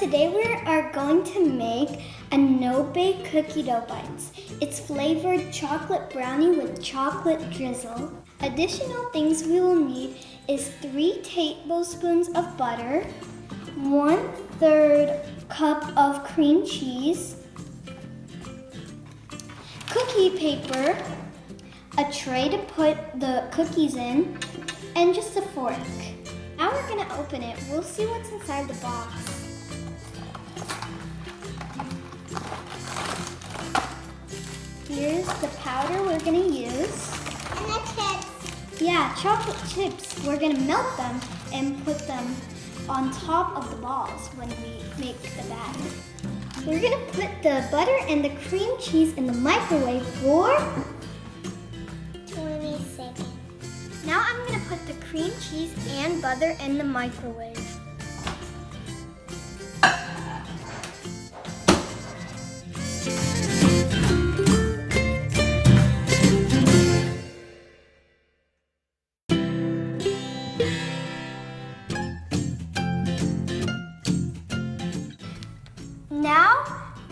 today we are going to make a no-bake cookie dough bites. It's flavored chocolate brownie with chocolate drizzle. Additional things we will need is 3 tablespoons of butter, 1/3 cup of cream cheese, cookie paper, a tray to put the cookies in, and just a fork. Now we're gonna open it. We'll see what's inside the box. Here's the powder we're gonna use. And the chips. Yeah, chocolate chips. We're gonna melt them and put them on top of the balls when we make the batter. We're gonna put the butter and the cream cheese in the microwave for 20 seconds. Now I'm gonna put the cream cheese and butter in the microwave. Now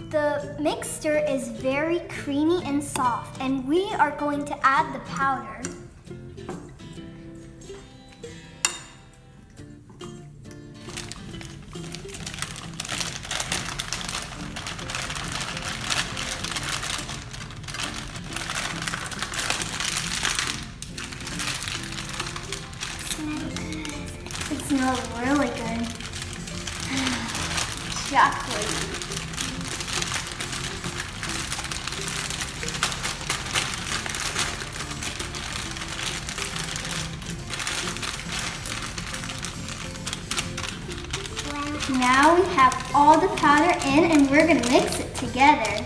the mixture is very creamy and soft, and we are going to add the powder. It smells really good. Chocolate. Now we have all the powder in and we're going to mix it together.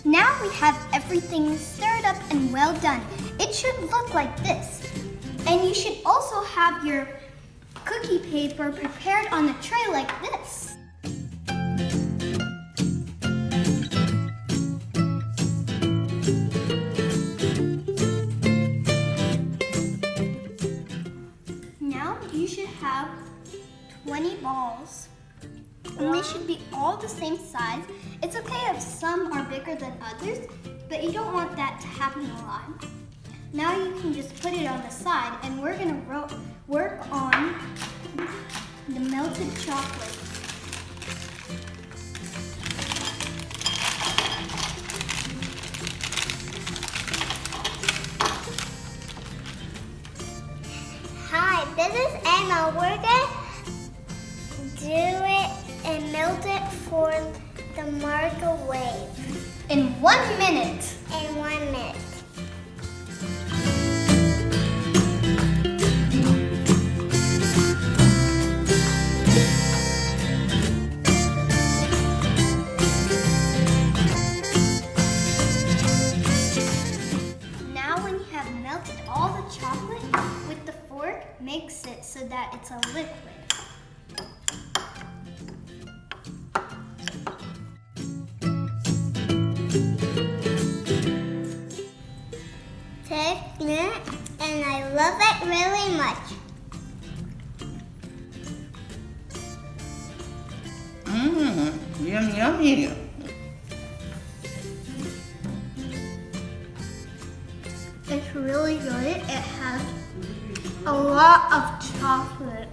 Now we have everything stirred up and well done. It should look like this. And you should also have your cookie paper prepared on a tray like this. Now you should have 20 balls. And they should be all the same size. It's okay if some are bigger than others, but you don't want that to happen a lot. Now you can just put it on the side, and we're gonna work on the melted chocolate. Hi, this is Emma. We're gonna do it and melt it for the microwave. In 1 minute. In 1 minute. Now when you have melted all the chocolate, with the fork, mix it so that it's a liquid. And I love it really much. Yummy. It's really good. It has a lot of chocolate.